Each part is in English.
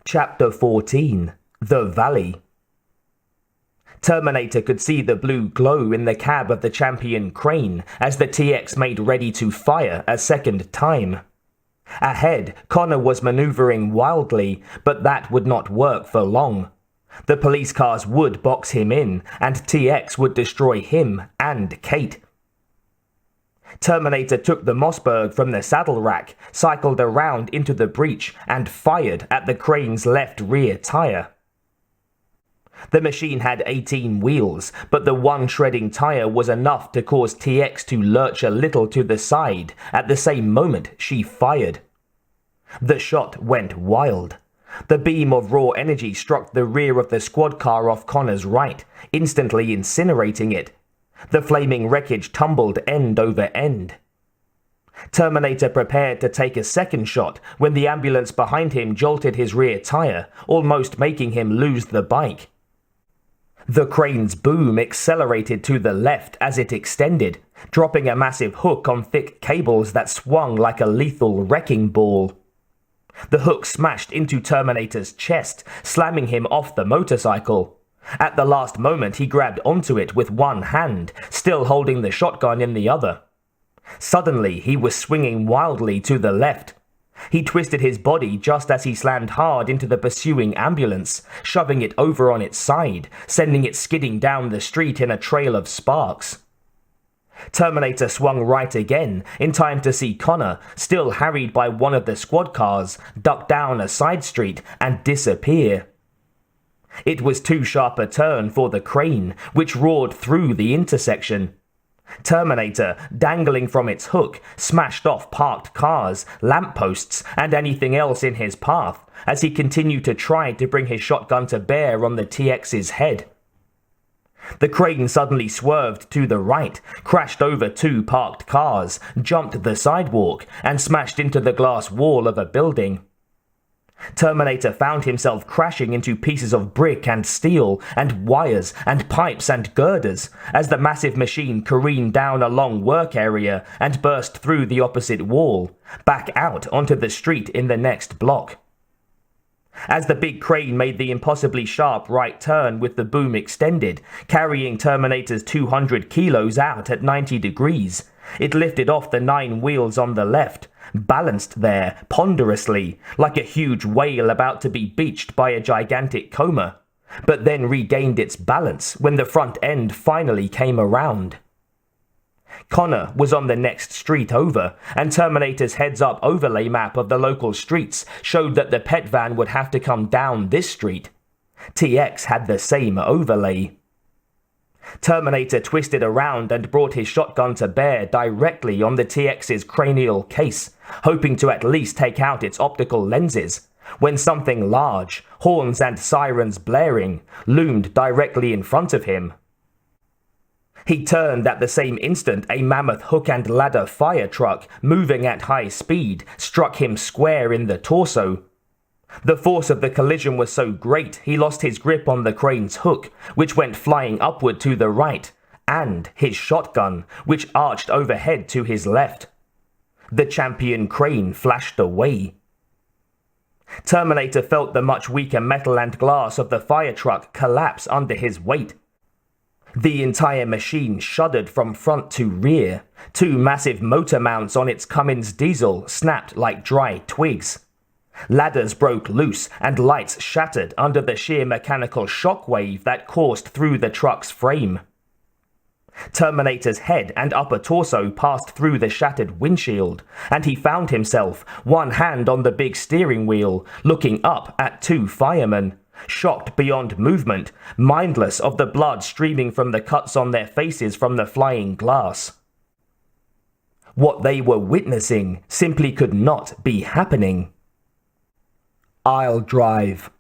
Chapter 14. The Valley. Terminator could see the blue glow in the cab of the champion crane as the TX made ready to fire a second time. Ahead, Connor was maneuvering wildly, but that would not work for long. The police cars would box him in, and TX would destroy him and Kate. Terminator took the Mossberg from the saddle rack, cycled around into the breach, and fired at the crane's left rear tire. The machine had 18 wheels, but the one shredding tire was enough to cause TX to lurch a little to the side at the same moment she fired. The shot went wild. The beam of raw energy struck the rear of the squad car off Connor's right, instantly incinerating it. The flaming wreckage tumbled end over end. Terminator prepared to take a second shot when the ambulance behind him jolted his rear tire, almost making him lose the bike. The crane's boom accelerated to the left as it extended, dropping a massive hook on thick cables that swung like a lethal wrecking ball. The hook smashed into Terminator's chest, slamming him off the motorcycle. At the last moment, he grabbed onto it with one hand, still holding the shotgun in the other. Suddenly, he was swinging wildly to the left. He twisted his body just as he slammed hard into the pursuing ambulance, shoving it over on its side, sending it skidding down the street in a trail of sparks. Terminator swung right again, in time to see Connor, still harried by one of the squad cars, duck down a side street and disappear. It was too sharp a turn for the crane, which roared through the intersection. Terminator, dangling from its hook, smashed off parked cars, lampposts, and anything else in his path, as he continued to try to bring his shotgun to bear on the TX's head. The crane suddenly swerved to the right, crashed over two parked cars, jumped the sidewalk, and smashed into the glass wall of a building. Terminator found himself crashing into pieces of brick and steel, and wires and pipes and girders, as the massive machine careened down a long work area and burst through the opposite wall, back out onto the street in the next block. As the big crane made the impossibly sharp right turn with the boom extended, carrying Terminator's 200 kilos out at 90 degrees, it lifted off the 9 wheels on the left, balanced there ponderously, like a huge whale about to be beached by a gigantic comber, but then regained its balance when the front end finally came around. Connor was on the next street over, and Terminator's heads-up overlay map of the local streets showed that the pet van would have to come down this street. TX had the same overlay. Terminator twisted around and brought his shotgun to bear directly on the TX's cranial case, hoping to at least take out its optical lenses, when something large, horns and sirens blaring, loomed directly in front of him. He turned at the same instant. A mammoth hook and ladder fire truck, moving at high speed, struck him square in the torso. The force of the collision was so great he lost his grip on the crane's hook, which went flying upward to the right, and his shotgun, which arched overhead to his left. The champion crane flashed away. Terminator felt the much weaker metal and glass of the fire truck collapse under his weight. The entire machine shuddered from front to rear. 2 massive motor mounts on its Cummins diesel snapped like dry twigs. Ladders broke loose and lights shattered under the sheer mechanical shockwave that coursed through the truck's frame. Terminator's head and upper torso passed through the shattered windshield, and he found himself, one hand on the big steering wheel, looking up at 2 firemen, shocked beyond movement, mindless of the blood streaming from the cuts on their faces from the flying glass. What they were witnessing simply could not be happening. "I'll drive,"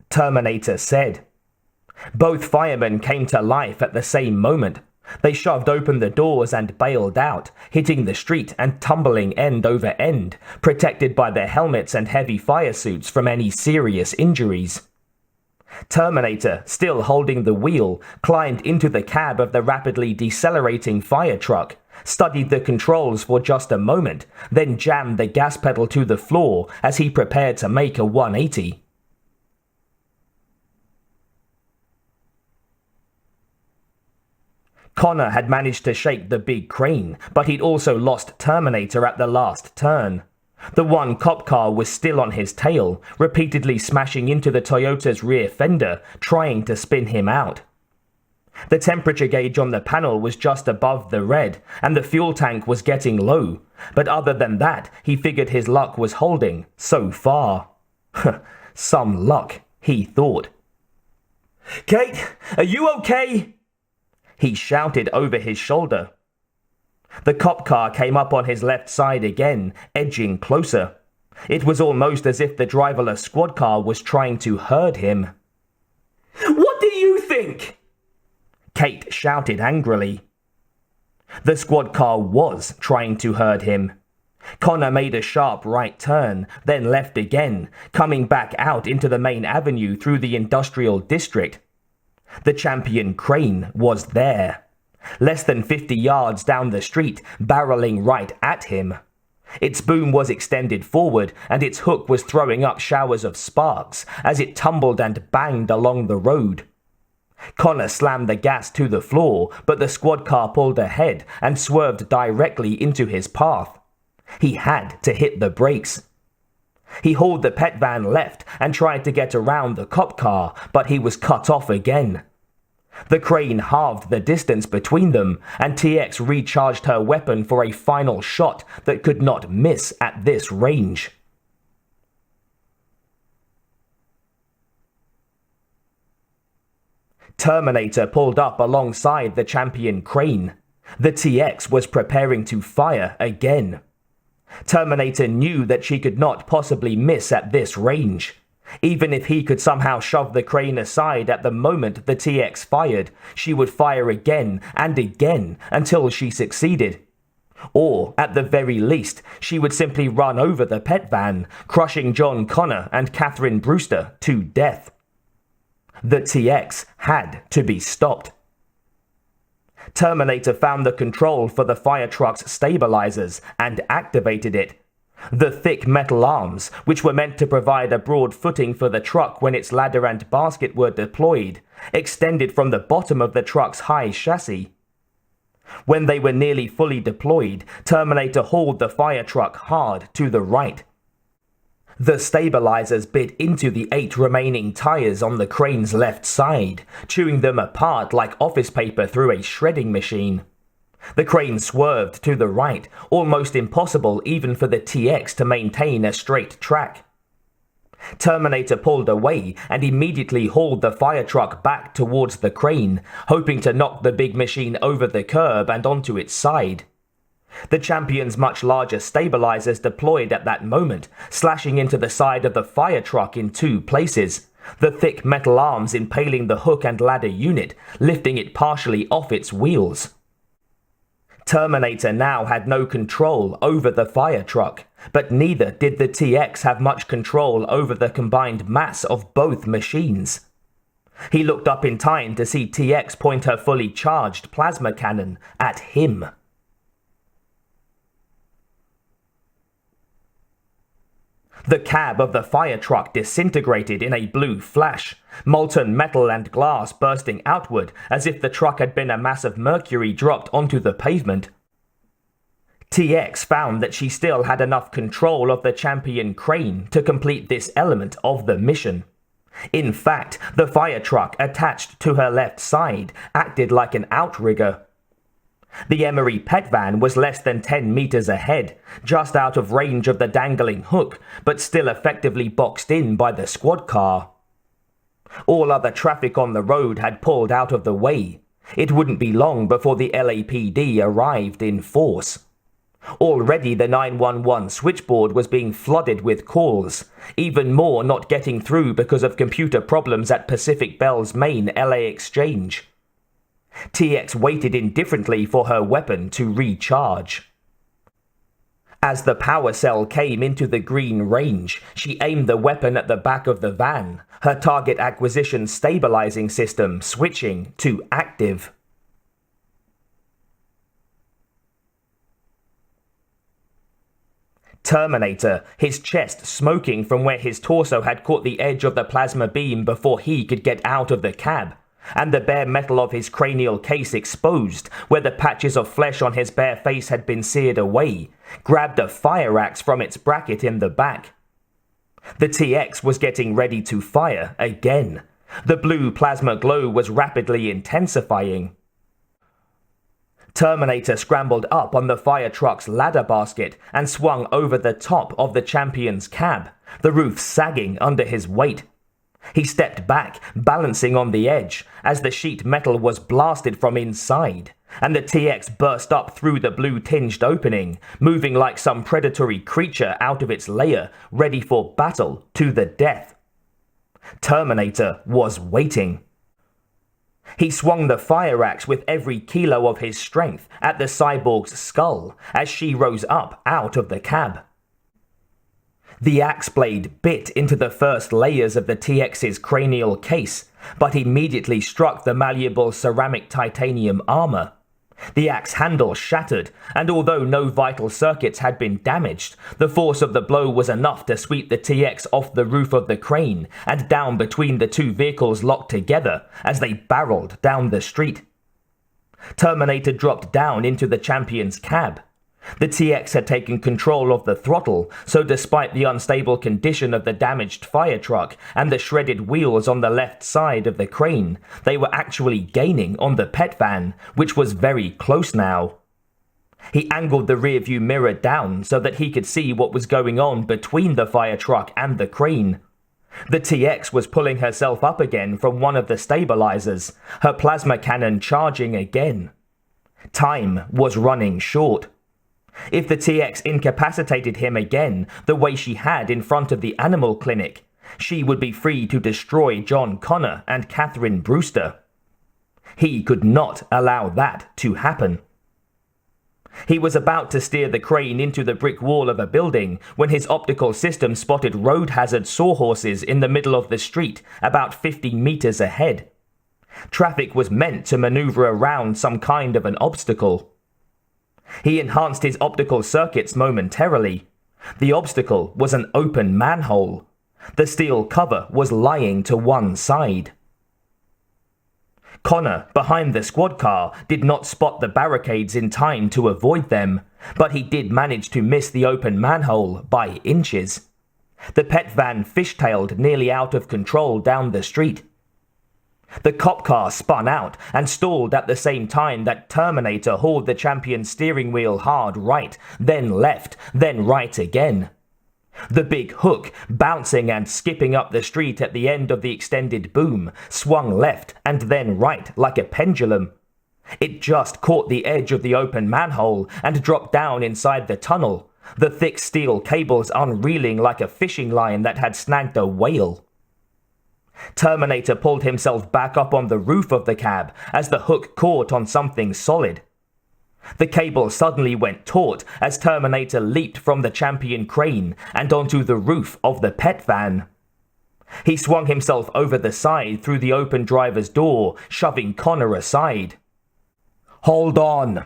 Terminator said. Both firemen came to life at the same moment. They shoved open the doors and bailed out, hitting the street and tumbling end over end, protected by their helmets and heavy fire suits from any serious injuries. Terminator, still holding the wheel, climbed into the cab of the rapidly decelerating fire truck, studied the controls for just a moment, then jammed the gas pedal to the floor as he prepared to make a 180. Connor had managed to shake the big crane, but he'd also lost Terminator at the last turn. The one cop car was still on his tail, repeatedly smashing into the Toyota's rear fender, trying to spin him out. The temperature gauge on the panel was just above the red, and the fuel tank was getting low, but other than that, he figured his luck was holding, so far. Some luck, he thought. "Kate, are you okay?" he shouted over his shoulder. The cop car came up on his left side again, edging closer. It was almost as if the driverless squad car was trying to herd him. "What do you think?" Kate shouted angrily. The squad car was trying to herd him. Connor made a sharp right turn, then left again, coming back out into the main avenue through the industrial district. The champion crane was there, less than 50 yards down the street, barreling right at him. Its boom was extended forward, and its hook was throwing up showers of sparks as it tumbled and banged along the road. Connor slammed the gas to the floor, but the squad car pulled ahead and swerved directly into his path. He had to hit the brakes. He hauled the pet van left and tried to get around the cop car, but he was cut off again. The crane halved the distance between them, and TX recharged her weapon for a final shot that could not miss at this range. Terminator pulled up alongside the champion crane. The TX was preparing to fire again. Terminator knew that she could not possibly miss at this range. Even if he could somehow shove the crane aside at the moment the TX fired, she would fire again and again until she succeeded. Or, at the very least, she would simply run over the pet van, crushing John Connor and Catherine Brewster to death. The TX had to be stopped. Terminator found the control for the fire truck's stabilizers and activated it. The thick metal arms, which were meant to provide a broad footing for the truck when its ladder and basket were deployed, extended from the bottom of the truck's high chassis. When they were nearly fully deployed, Terminator hauled the fire truck hard to the right. The stabilizers bit into the 8 remaining tires on the crane's left side, chewing them apart like office paper through a shredding machine. The crane swerved to the right, almost impossible even for the TX to maintain a straight track. Terminator pulled away and immediately hauled the fire truck back towards the crane, hoping to knock the big machine over the curb and onto its side. The champion's much larger stabilizers deployed at that moment, slashing into the side of the fire truck in 2 places, the thick metal arms impaling the hook and ladder unit, lifting it partially off its wheels. Terminator now had no control over the fire truck, but neither did the TX have much control over the combined mass of both machines. He looked up in time to see TX point her fully charged plasma cannon at him. The cab of the fire truck disintegrated in a blue flash, molten metal and glass bursting outward as if the truck had been a mass of mercury dropped onto the pavement. TX found that she still had enough control of the champion crane to complete this element of the mission. In fact, the fire truck attached to her left side acted like an outrigger. The Emery pet van was less than 10 meters ahead, just out of range of the dangling hook, but still effectively boxed in by the squad car. All other traffic on the road had pulled out of the way. It wouldn't be long before the LAPD arrived in force. Already the 911 switchboard was being flooded with calls, even more not getting through because of computer problems at Pacific Bell's main LA exchange. TX waited indifferently for her weapon to recharge. As the power cell came into the green range, she aimed the weapon at the back of the van, her target acquisition stabilizing system switching to active. Terminator, his chest smoking from where his torso had caught the edge of the plasma beam before he could get out of the cab, and the bare metal of his cranial case exposed where the patches of flesh on his bare face had been seared away, grabbed a fire axe from its bracket in the back. The TX was getting ready to fire again. The blue plasma glow was rapidly intensifying. Terminator scrambled up on the fire truck's ladder basket and swung over the top of the champion's cab, the roof sagging under his weight. He stepped back, balancing on the edge, as the sheet metal was blasted from inside, and the TX burst up through the blue-tinged opening, moving like some predatory creature out of its lair, ready for battle to the death. Terminator was waiting. He swung the fire axe with every kilo of his strength at the cyborg's skull as she rose up out of the cab. The axe blade bit into the first layers of the TX's cranial case, but immediately struck the malleable ceramic titanium armor. The axe handle shattered, and although no vital circuits had been damaged, the force of the blow was enough to sweep the TX off the roof of the crane and down between the two vehicles locked together as they barreled down the street. Terminator dropped down into the champion's cab. The TX had taken control of the throttle, so despite the unstable condition of the damaged fire truck and the shredded wheels on the left side of the crane, they were actually gaining on the pet van, which was very close now. He angled the rearview mirror down so that he could see what was going on between the fire truck and the crane. The TX was pulling herself up again from one of the stabilizers, her plasma cannon charging again. Time was running short. If the TX incapacitated him again, the way she had in front of the animal clinic, she would be free to destroy John Connor and Catherine Brewster. He could not allow that to happen. He was about to steer the crane into the brick wall of a building when his optical system spotted road hazard sawhorses in the middle of the street about 50 meters ahead. Traffic was meant to maneuver around some kind of an obstacle. He enhanced his optical circuits momentarily. The obstacle was an open manhole. The steel cover was lying to one side. Connor, behind the squad car, did not spot the barricades in time to avoid them, but he did manage to miss the open manhole by inches. The pet van fishtailed nearly out of control down the street. The cop car spun out and stalled at the same time that Terminator hauled the champion's steering wheel hard right, then left, then right again. The big hook, bouncing and skipping up the street at the end of the extended boom, swung left and then right like a pendulum. It just caught the edge of the open manhole and dropped down inside the tunnel, the thick steel cables unreeling like a fishing line that had snagged a whale. Terminator pulled himself back up on the roof of the cab as the hook caught on something solid. The cable suddenly went taut as Terminator leaped from the champion crane and onto the roof of the pet van. He swung himself over the side through the open driver's door, shoving Connor aside. "Hold on,"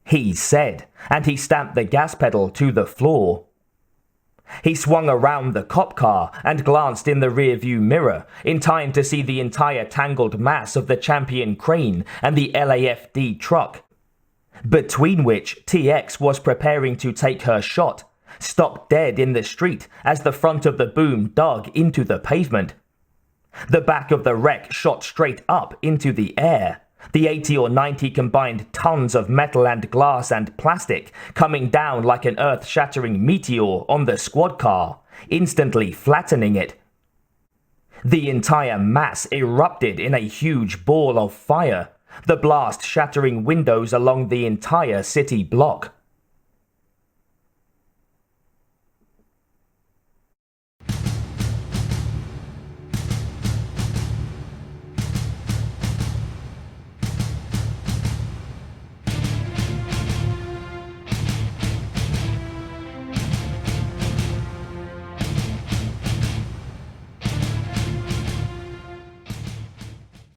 he said, and he stamped the gas pedal to the floor. He swung around the cop car and glanced in the rearview mirror, in time to see the entire tangled mass of the champion crane and the LAFD truck, between which TX was preparing to take her shot, stopped dead in the street as the front of the boom dug into the pavement. The back of the wreck shot straight up into the air, the 80 or 90 combined tons of metal and glass and plastic coming down like an earth-shattering meteor on the squad car, instantly flattening it. The entire mass erupted in a huge ball of fire, the blast shattering windows along the entire city block.